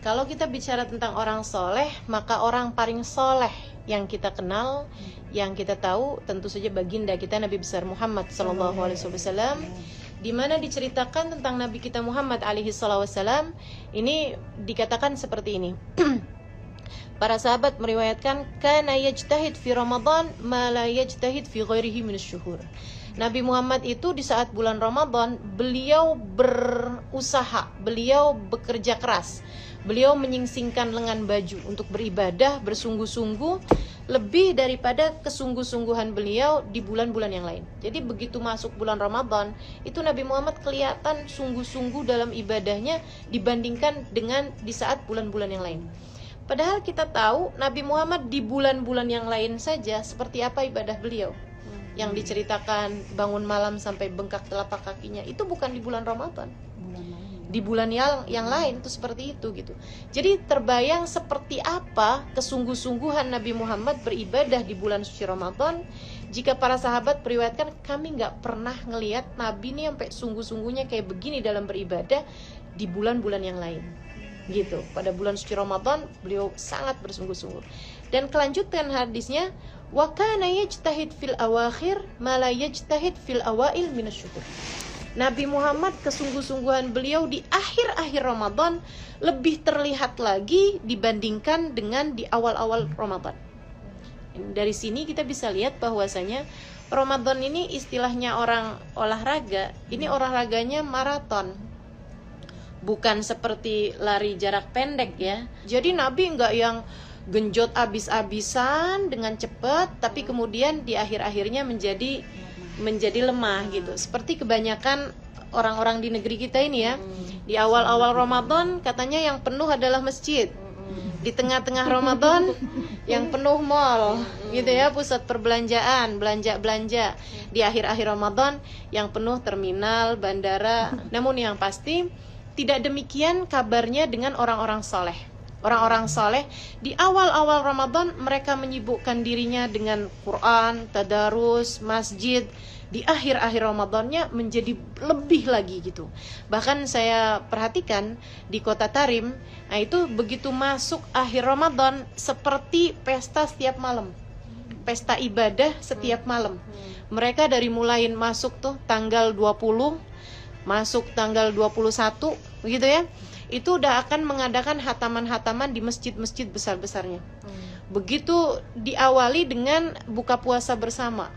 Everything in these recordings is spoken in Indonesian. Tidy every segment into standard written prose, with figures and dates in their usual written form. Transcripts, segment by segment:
Kalau kita bicara tentang orang soleh, maka orang paling soleh yang kita kenal, yang kita tahu, tentu saja baginda kita Nabi besar Muhammad SAW, di mana diceritakan tentang Nabi kita Muhammad SAW. Ini dikatakan seperti ini. Para sahabat meriwayatkan, kana yajtahid fi Ramadan ma la yajtahid fi ghairihi min asy-syuhur. Nabi Muhammad itu di saat bulan Ramadan, beliau berusaha, beliau bekerja keras. Beliau menyingsingkan lengan baju untuk beribadah bersungguh-sungguh lebih daripada kesungguh-sungguhan beliau di bulan-bulan yang lain. Jadi begitu masuk bulan Ramadan, itu Nabi Muhammad kelihatan sungguh-sungguh dalam ibadahnya dibandingkan dengan di saat bulan-bulan yang lain. Padahal kita tahu Nabi Muhammad di bulan-bulan yang lain saja seperti apa ibadah beliau. Yang diceritakan bangun malam sampai bengkak telapak kakinya, itu bukan di bulan Ramadan. Di bulan yang lain itu seperti itu gitu. Jadi terbayang seperti apa kesungguh-sungguhan Nabi Muhammad beribadah di bulan suci Ramadan. Jika para sahabat meriwayatkan, kami nggak pernah ngelihat Nabi ini sampai sungguh-sungguhnya kayak begini dalam beribadah di bulan-bulan yang lain gitu. Pada bulan suci Ramadan beliau sangat bersungguh-sungguh. Dan kelanjutan hadisnya, wa kana yajtahid fil awakhir ma la yajtahid fil awail minasyukur. Nabi Muhammad kesungguh-sungguhan beliau di akhir-akhir Ramadan lebih terlihat lagi dibandingkan dengan di awal-awal Ramadan. Dari sini kita bisa lihat bahwasanya Ramadan ini istilahnya orang olahraga, ini olahraganya maraton. Bukan seperti lari jarak pendek ya. Jadi Nabi enggak yang genjot abis-abisan dengan cepat, tapi kemudian di akhir-akhirnya menjadi lemah gitu. Seperti kebanyakan orang-orang di negeri kita ini ya. Di awal-awal Ramadan katanya yang penuh adalah masjid. Di tengah-tengah Ramadan yang penuh mall gitu ya, pusat perbelanjaan, belanja-belanja. Di akhir-akhir Ramadan yang penuh terminal, bandara. Namun yang pasti tidak demikian kabarnya dengan orang-orang soleh. Orang-orang soleh di awal-awal Ramadan mereka menyibukkan dirinya dengan Quran, tadarus, masjid. Di akhir-akhir Ramadannya menjadi lebih lagi gitu. Bahkan saya perhatikan di kota Tarim, nah itu begitu masuk akhir Ramadan seperti pesta setiap malam. Pesta ibadah setiap malam. Mereka dari mulai masuk tuh tanggal 20, masuk tanggal 21 begitu ya. Itu udah akan mengadakan hataman-hataman di masjid-masjid besar-besarnya. Begitu diawali dengan buka puasa bersama.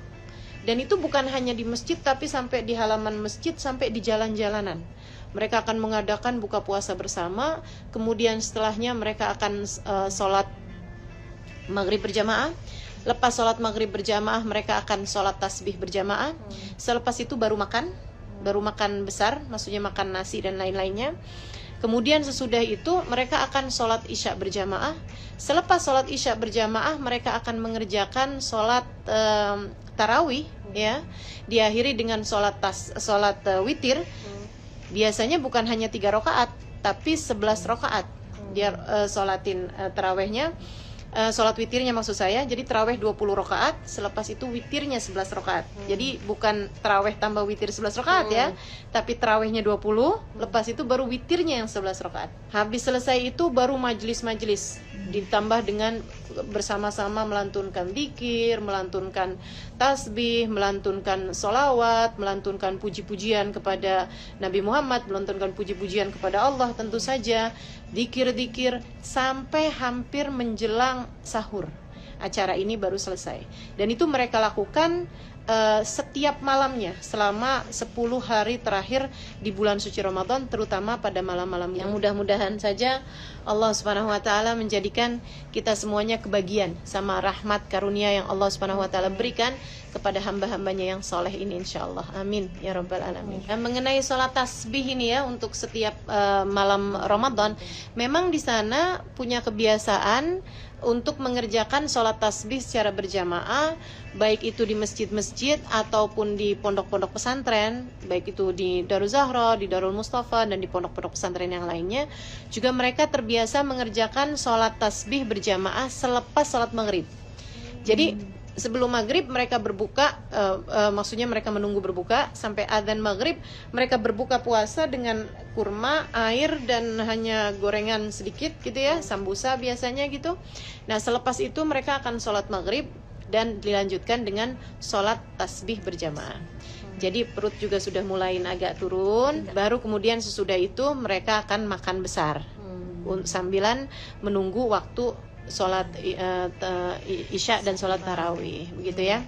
Dan itu bukan hanya di masjid, tapi sampai di halaman masjid, sampai di jalan-jalanan. Mereka akan mengadakan buka puasa bersama. Kemudian setelahnya mereka akan sholat maghrib berjamaah. Lepas sholat maghrib berjamaah, mereka akan sholat tasbih berjamaah. Selepas itu baru makan besar, maksudnya makan nasi dan lain-lainnya. Kemudian sesudah itu mereka akan sholat isya berjamaah. Selepas sholat isya berjamaah, mereka akan mengerjakan sholat tarawih ya, diakhiri dengan sholat witir. Biasanya bukan hanya 3 rakaat, tapi 11 rakaat. Dia sholatin tarawihnya, sholat witirnya maksud saya. Jadi tarawih 20 rakaat, selepas itu witirnya 11 rakaat. Jadi bukan tarawih tambah witir 11 rakaat ya, tapi tarawihnya 20, lepas itu baru witirnya yang 11 rakaat. Habis selesai itu baru majelis-majelis, ditambah dengan bersama-sama melantunkan dzikir, melantunkan tasbih, melantunkan sholawat, melantunkan puji-pujian kepada Nabi Muhammad, melantunkan puji-pujian kepada Allah tentu saja, dzikir-dzikir sampai hampir menjelang sahur. Acara ini baru selesai. Dan itu mereka lakukan setiap malamnya selama 10 hari terakhir di bulan suci Ramadan, terutama pada malam-malam yang mudah-mudahan saja Allah Subhanahu wa taala menjadikan kita semuanya kebagian sama rahmat karunia yang Allah Subhanahu wa taala berikan kepada hamba-hambanya yang soleh ini, insyaallah. Amin ya rabbal alamin. Dan mengenai sholat tasbih ini ya, untuk setiap malam Ramadan, memang di sana punya kebiasaan untuk mengerjakan sholat tasbih secara berjamaah, baik itu di masjid-masjid ataupun di pondok-pondok pesantren, baik itu di Darul Zahra, di Darul Mustafa, dan di pondok-pondok pesantren yang lainnya. Juga mereka terbiasa mengerjakan sholat tasbih berjamaah selepas sholat maghrib. Jadi sebelum maghrib mereka berbuka, maksudnya mereka menunggu berbuka sampai adzan maghrib, mereka berbuka puasa dengan kurma, air, dan hanya gorengan sedikit gitu ya, sambusa biasanya gitu. Nah selepas itu mereka akan sholat maghrib dan dilanjutkan dengan sholat tasbih berjamaah. Jadi perut juga sudah mulai agak turun, baru kemudian sesudah itu mereka akan makan besar sambilan menunggu waktu sholat isya dan sholat tarawih, begitu ya.